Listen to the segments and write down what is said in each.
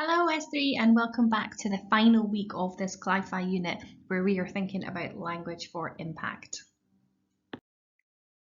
Hello S3 and welcome back to the final week of this Cli Fi unit where we are thinking about language for impact.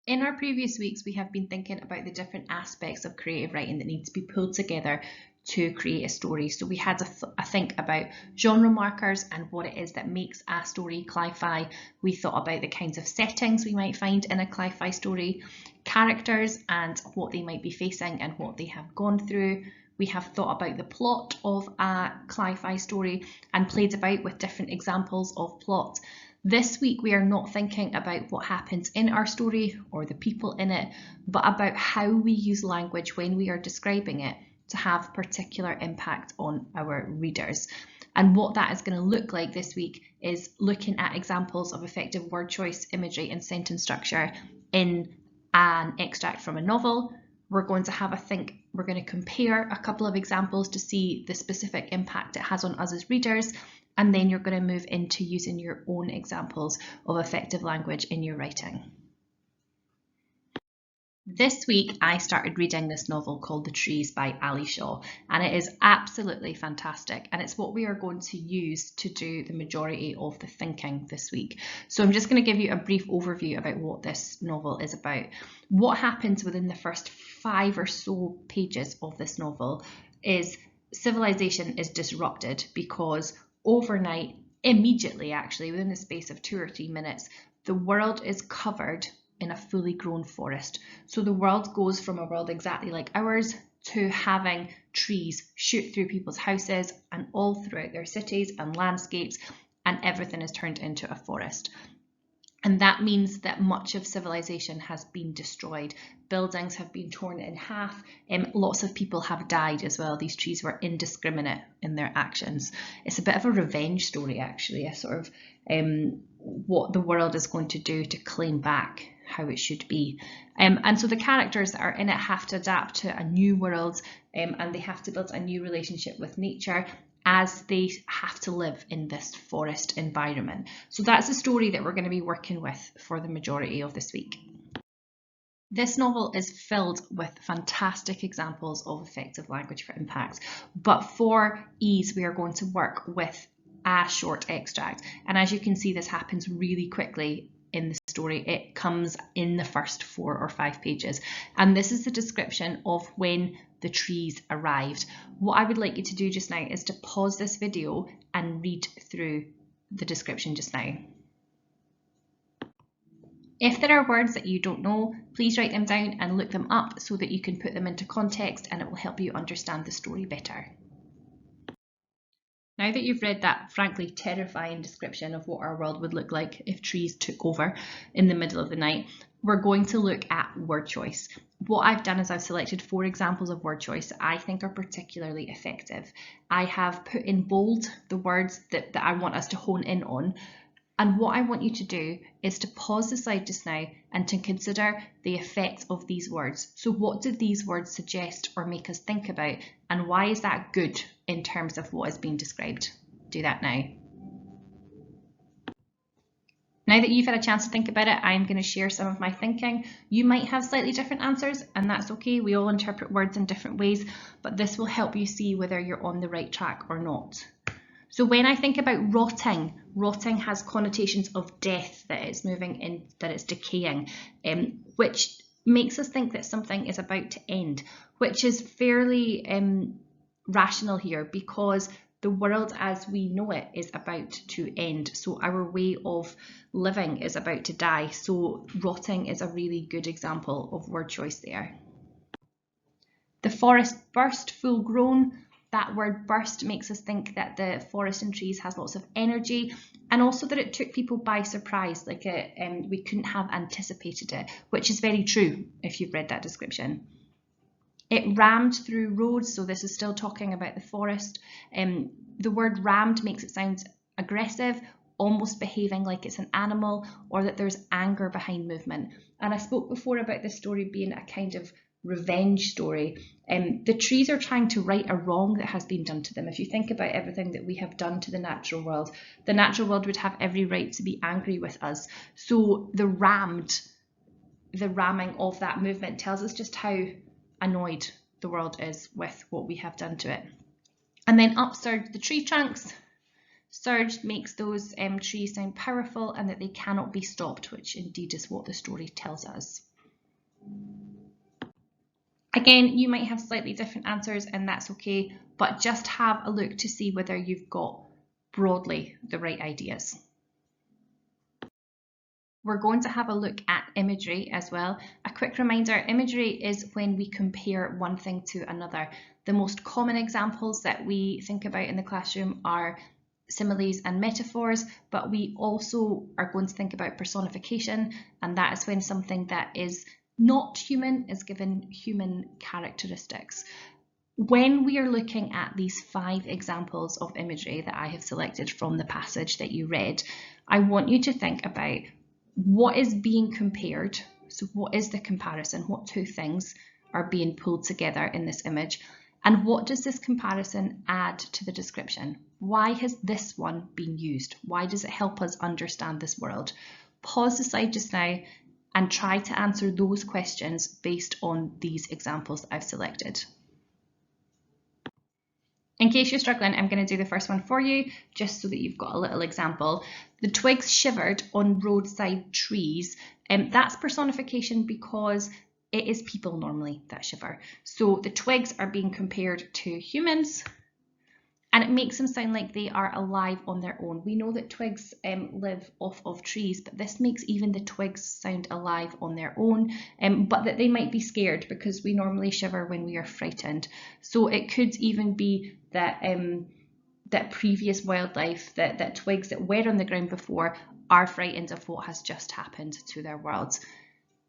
In our previous weeks we have been thinking about the different aspects of creative writing that need to be pulled together to create a story. So we had a think about genre markers and what it is that makes a story Cli Fi. We thought about the kinds of settings we might find in a Cli Fi story, characters and what they might be facing and what they have gone through. We have thought about the plot of a Cli Fi story and played about with different examples of plot. This week we are not thinking about what happens in our story or the people in it, but about how we use language when we are describing it to have particular impact on our readers. And what that is going to look like this week is looking at examples of effective word choice, imagery and sentence structure in an extract from a novel. We're going to have a think, we're going to compare a couple of examples to see the specific impact it has on us as readers, and then you're going to move into using your own examples of effective language in your writing. This week I started reading this novel called The Trees by Ali Shaw, and it is absolutely fantastic, and it's what we are going to use to do the majority of the thinking this week. So I'm just going to give you a brief overview about what this novel is about. What happens within the first 5 or so pages of this novel is civilization is disrupted because overnight, immediately actually, within the space of 2 or 3 minutes, the world is covered in a fully grown forest. So the world goes from a world exactly like ours to having trees shoot through people's houses and all throughout their cities and landscapes, and everything is turned into a forest. And that means that much of civilization has been destroyed. Buildings have been torn in half. Lots of people have died as well. These trees were indiscriminate in their actions. It's a bit of a revenge story, actually, a sort of what the world is going to do to claim back how it should be. And so the characters that are in it have to adapt to a new world, and they have to build a new relationship with nature as they have to live in this forest environment. So that's the story that we're going to be working with for the majority of this week. This novel is filled with fantastic examples of effective language for impact, but for ease we are going to work with a short extract, and as you can see this happens really quickly in the story. It comes in the first 4 or 5 pages, and this is the description of when the trees arrived. What I would like you to do just now is to pause this video and read through the description just now. If there are words that you don't know, please write them down and look them up so that you can put them into context, and it will help you understand the story better. Now that you've read that frankly terrifying description of what our world would look like if trees took over in the middle of the night, we're going to look at word choice. What I've done is I've selected 4 examples of word choice that I think are particularly effective. I have put in bold the words that I want us to hone in on. And what I want you to do is to pause the slide just now and to consider the effects of these words. So what did these words suggest or make us think about, and why is that good in terms of what is being described? Do that now. Now that you've had a chance to think about it, I'm going to share some of my thinking. You might have slightly different answers, and that's okay. We all interpret words in different ways, but this will help you see whether you're on the right track or not. So when I think about rotting, rotting has connotations of death, that it's moving in, that it's decaying, which makes us think that something is about to end, which is fairly rational here because the world as we know it is about to end. So our way of living is about to die. So rotting is a really good example of word choice there. The forest burst full grown. That word burst makes us think that the forest and trees has lots of energy, and also that it took people by surprise, like we couldn't have anticipated it, which is very true if you've read that description. It rammed through roads, so this is still talking about the forest. The word rammed makes it sound aggressive, almost behaving like it's an animal, or that there's anger behind movement. And I spoke before about this story being a kind of revenge story. The trees are trying to right a wrong that has been done to them. If you think about everything that we have done to the natural world would have every right to be angry with us. So the ramming of that movement tells us just how annoyed the world is with what we have done to it. And then up surged the tree trunks. Surged makes those trees sound powerful and that they cannot be stopped, which indeed is what the story tells us. Again, you might have slightly different answers and that's okay, but just have a look to see whether you've got broadly the right ideas. We're going to have a look at imagery as well. A quick reminder, imagery is when we compare one thing to another. The most common examples that we think about in the classroom are similes and metaphors, but we also are going to think about personification, and that is when something that is not human is given human characteristics. When we are looking at these 5 examples of imagery that I have selected from the passage that you read, I want you to think about what is being compared. So what is the comparison? What 2 things are being pulled together in this image? And what does this comparison add to the description? Why has this one been used? Why does it help us understand this world? Pause the slide just now and try to answer those questions based on these examples that I've selected. In case you're struggling, I'm going to do the first one for you, just so that you've got a little example. The twigs shivered on roadside trees. That's personification because it is people normally that shiver. So the twigs are being compared to humans, and it makes them sound like they are alive on their own. We know that twigs live off of trees, but this makes even the twigs sound alive on their own, but that they might be scared because we normally shiver when we are frightened. So it could even be that that previous wildlife, that twigs that were on the ground before are frightened of what has just happened to their world.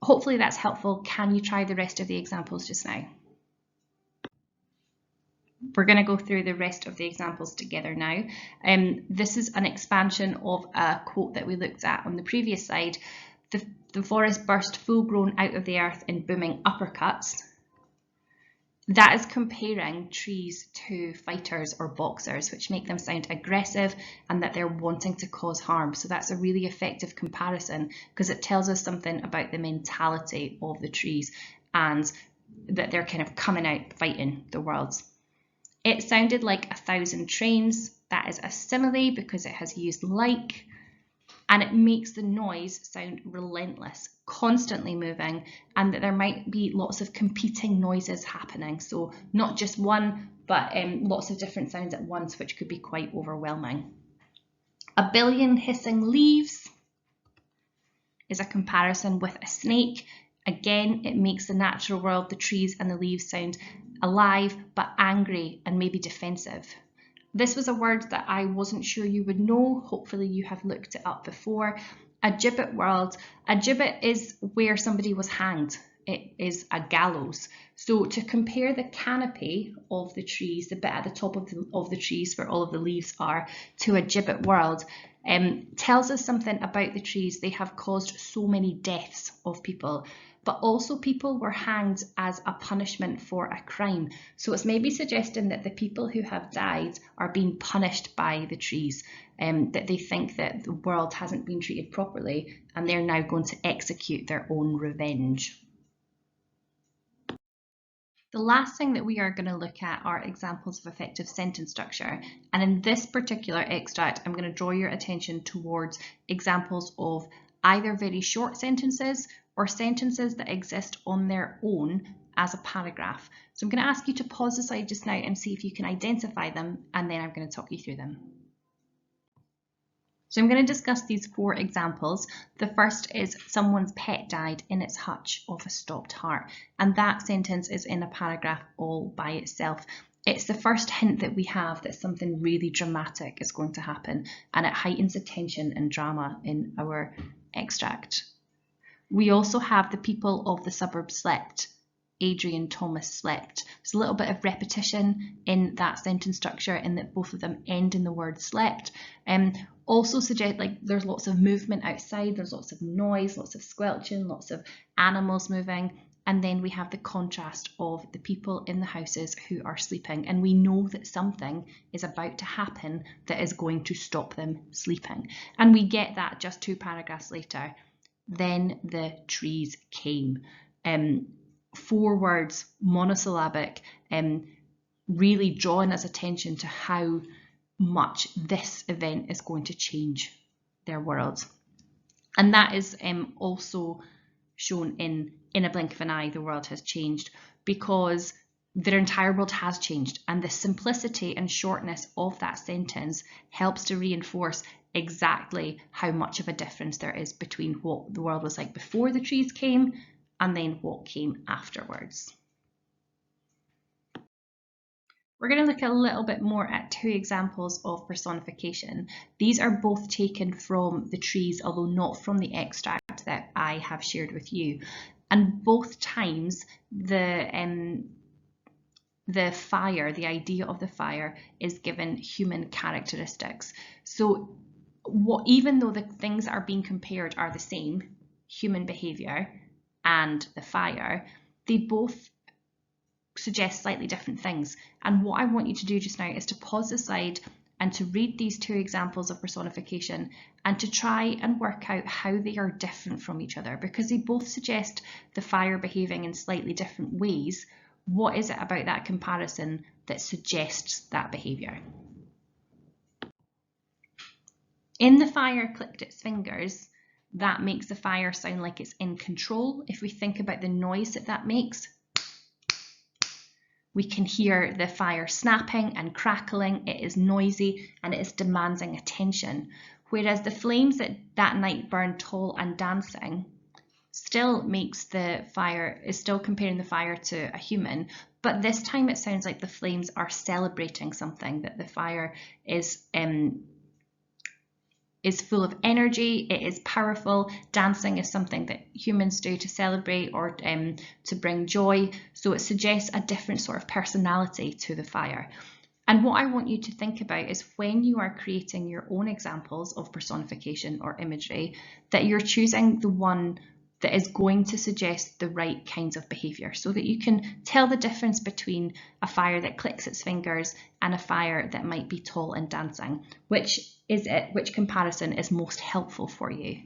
Hopefully that's helpful. Can you try the rest of the examples just now? We're going to go through the rest of the examples together now. This is an expansion of a quote that we looked at on the previous slide. The forest burst full grown out of the earth in booming uppercuts. That is comparing trees to fighters or boxers, which make them sound aggressive and that they're wanting to cause harm. So that's a really effective comparison because it tells us something about the mentality of the trees and that they're kind of coming out fighting the world. It sounded like 1,000 trains. That is a simile because it has used like, and it makes the noise sound relentless, constantly moving, and that there might be lots of competing noises happening. So not just one, but lots of different sounds at once, which could be quite overwhelming. A billion hissing leaves is a comparison with a snake. Again, it makes the natural world, the trees and the leaves sound alive, but angry and maybe defensive. This was a word that I wasn't sure you would know. Hopefully you have looked it up before. A gibbet world. A gibbet is where somebody was hanged. It is a gallows. So to compare the canopy of the trees, the bit at the top of the trees where all of the leaves are, to a gibbet world, tells us something about the trees. They have caused so many deaths of people, but also people were hanged as a punishment for a crime. So it's maybe suggesting that the people who have died are being punished by the trees, that they think that the world hasn't been treated properly and they're now going to execute their own revenge. The last thing that we are going to look at are examples of effective sentence structure. And in this particular extract, I'm going to draw your attention towards examples of either very short sentences or sentences that exist on their own as a paragraph. So I'm going to ask you to pause the slide just now and see if you can identify them, and then I'm going to talk you through them. So I'm going to discuss these 4 examples. The first is someone's pet died in its hutch of a stopped heart. And that sentence is in a paragraph all by itself. It's the first hint that we have that something really dramatic is going to happen, and it heightens the tension and drama in our extract. We also have the people of the suburb slept. Adrian Thomas slept. There's a little bit of repetition in that sentence structure in that both of them end in the word slept. Also suggest like there's lots of movement outside, there's lots of noise, lots of squelching, lots of animals moving, and then we have the contrast of the people in the houses who are sleeping, and we know that something is about to happen that is going to stop them sleeping. And we get that just 2 paragraphs later. Then the trees came. 4 words, monosyllabic, really drawing us attention to how much this event is going to change their world. And that is also shown in a blink of an eye. The world has changed because their entire world has changed, and the simplicity and shortness of that sentence helps to reinforce exactly how much of a difference there is between what the world was like before the trees came and then what came afterwards. We're going to look a little bit more at two examples of personification. These are both taken from the trees, although not from the extract that I have shared with you. And both times the fire, the idea of the fire, is given human characteristics. So even though the things that are being compared are the same, human behaviour and the fire, they both suggest slightly different things. And what I want you to do just now is to pause the slide and to read these two examples of personification and to try and work out how they are different from each other, because they both suggest the fire behaving in slightly different ways. What is it about that comparison that suggests that behaviour? In the fire clicked its fingers, that makes the fire sound like it's in control. If we think about the noise that makes, we can hear the fire snapping and crackling. It is noisy and it is demanding attention. Whereas the flames that night burned tall and dancing still makes is still comparing the fire to a human, but this time it sounds like the flames are celebrating something, that the fire is full of energy, it is powerful. Dancing is something that humans do to celebrate or to bring joy. So it suggests a different sort of personality to the fire. And what I want you to think about is when you are creating your own examples of personification or imagery, that you're choosing the one that is going to suggest the right kinds of behaviour, so that you can tell the difference between a fire that clicks its fingers and a fire that might be tall and dancing. Which comparison is most helpful for you?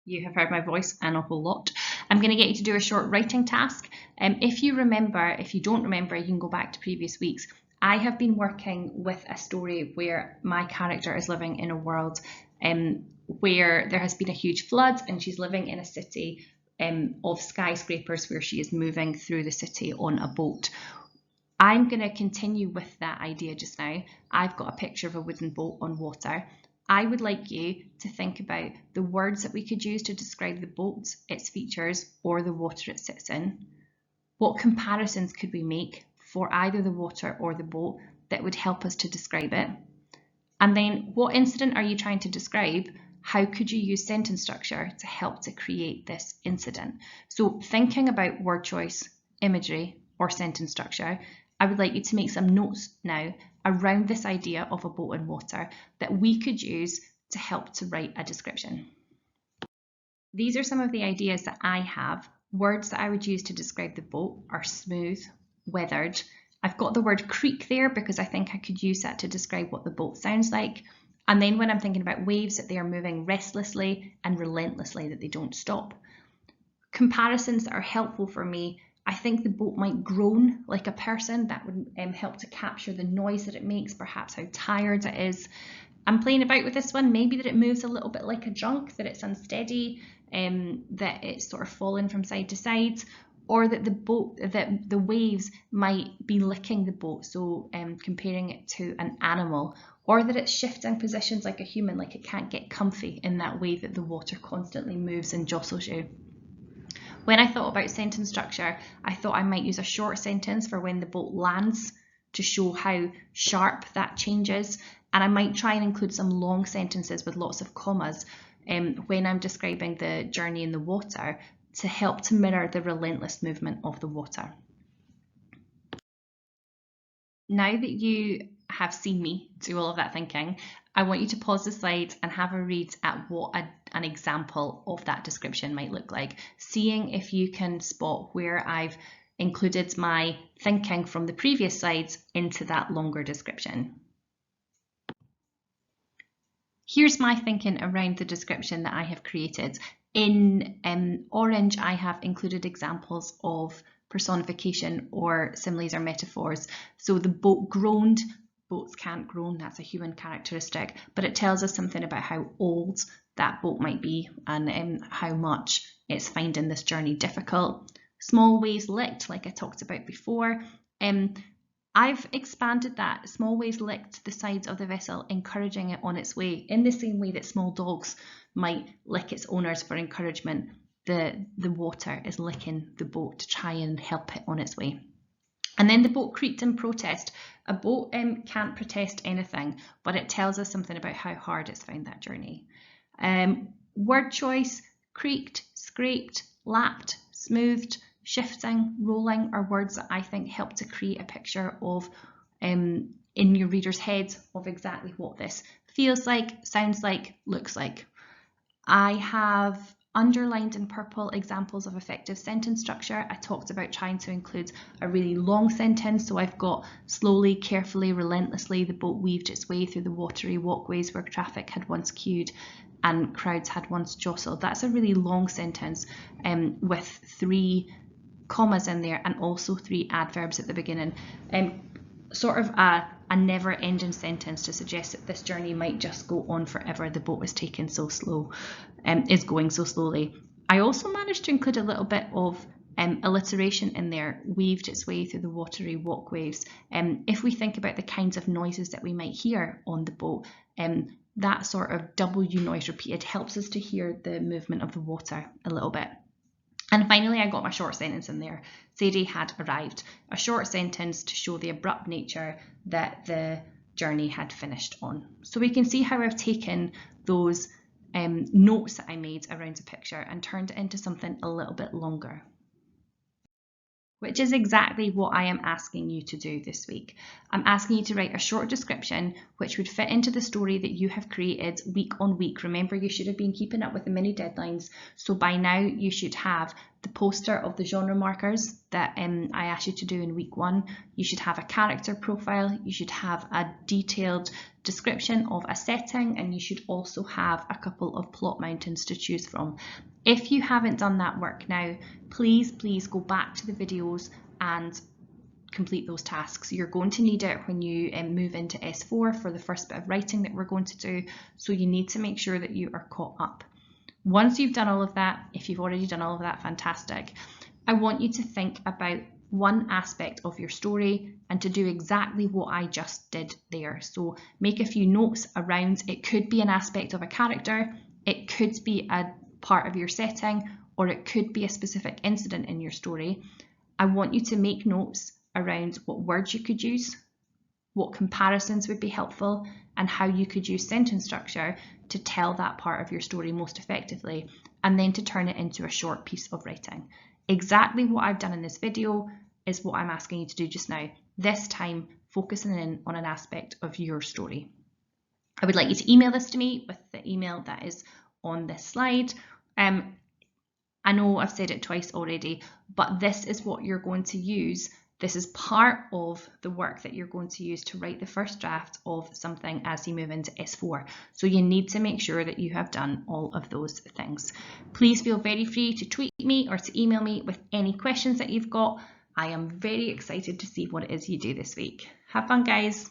You have heard my voice an awful lot. I'm going to get you to do a short writing task. If you don't remember, you can go back to previous weeks. I have been working with a story where my character is living in a world where there has been a huge flood, and she's living in a city of skyscrapers where she is moving through the city on a boat. I'm going to continue with that idea just now. I've got a picture of a wooden boat on water. I would like you to think about the words that we could use to describe the boat, its features, or the water it sits in. What comparisons could we make for either the water or the boat that would help us to describe it? And then, what incident are you trying to describe? How could you use sentence structure to help to create this incident? So thinking about word choice, imagery, or sentence structure, I would like you to make some notes now around this idea of a boat and water that we could use to help to write a description. These are some of the ideas that I have. Words that I would use to describe the boat are smooth, weathered. I've got the word creak there because I think I could use that to describe what the boat sounds like. And then when I'm thinking about waves, that they are moving restlessly and relentlessly, that they don't stop. Comparisons that are helpful for me, I think the boat might groan like a person. That would help to capture the noise that it makes, perhaps how tired it is. I'm playing about with this one, maybe that it moves a little bit like a junk, that it's unsteady, that it's sort of falling from side to side, or that the waves might be licking the boat, so comparing it to an animal, or that it's shifting positions like a human, like it can't get comfy in that way that the water constantly moves and jostles you. When I thought about sentence structure, I thought I might use a short sentence for when the boat lands to show how sharp that changes, and I might try and include some long sentences with lots of commas when I'm describing the journey in the water to help to mirror the relentless movement of the water. Now that you have seen me do all of that thinking, I want you to pause the slide and have a read at what an example of that description might look like, seeing if you can spot where I've included my thinking from the previous slides into that longer description. Here's my thinking around the description that I have created. In orange, I have included examples of personification or similes or metaphors. So the boat groaned. Boats can't groan, that's a human characteristic, but it tells us something about how old that boat might be and how much it's finding this journey difficult. Small waves licked, like I talked about before. I've expanded that. Small waves licked the sides of the vessel, encouraging it on its way. In the same way that small dogs might lick its owners for encouragement, the water is licking the boat to try and help it on its way. And then the boat creaked in protest. A boat can't protest anything, but it tells us something about how hard it's found that journey. Word choice: creaked, scraped, lapped, smoothed, shifting, rolling are words that I think help to create a picture of in your reader's heads of exactly what this feels like, sounds like, looks like. I have underlined in purple examples of effective sentence structure. I talked about trying to include a really long sentence, so I've got slowly, carefully, relentlessly, the boat weaved its way through the watery walkways where traffic had once queued and crowds had once jostled. That's a really long sentence with 3 commas in there and also 3 adverbs at the beginning. Sort of a never-ending sentence to suggest that this journey might just go on forever. The boat is taking so slow, is going so slowly. I also managed to include a little bit of alliteration in there, weaved its way through the watery walkways. If we think about the kinds of noises that we might hear on the boat, that sort of W noise repeated helps us to hear the movement of the water a little bit. And finally, I got my short sentence in there. Sadie had arrived. A short sentence to show the abrupt nature that the journey had finished on. So we can see how I've taken those notes that I made around a picture and turned it into something a little bit longer, which is exactly what I am asking you to do this week. I'm asking you to write a short description which would fit into the story that you have created week on week. Remember, you should have been keeping up with the mini deadlines, so by now you should have the poster of the genre markers that I asked you to do in week 1. You should have a character profile, you should have a detailed description of a setting, and you should also have a couple of plot mountains to choose from. If you haven't done that work now, please go back to the videos and complete those tasks. You're going to need it when you move into S4 for the first bit of writing that we're going to do, so you need to make sure that you are caught up. Once you've done all of that, if you've already done all of that, fantastic. I want you to think about one aspect of your story and to do exactly what I just did there. So make a few notes around, it could be an aspect of a character, it could be a part of your setting, or it could be a specific incident in your story. I want you to make notes around what words you could use, what comparisons would be helpful, and how you could use sentence structure to tell that part of your story most effectively, and then to turn it into a short piece of writing. Exactly what I've done in this video is what I'm asking you to do just now, this time focusing in on an aspect of your story. I would like you to email this to me with the email that is on this slide. I know I've said it twice already, but this is what you're going to use. This is part of the work that you're going to use to write the first draft of something as you move into S4. So you need to make sure that you have done all of those things. Please feel very free to tweet me or to email me with any questions that you've got. I am very excited to see what it is you do this week. Have fun, guys.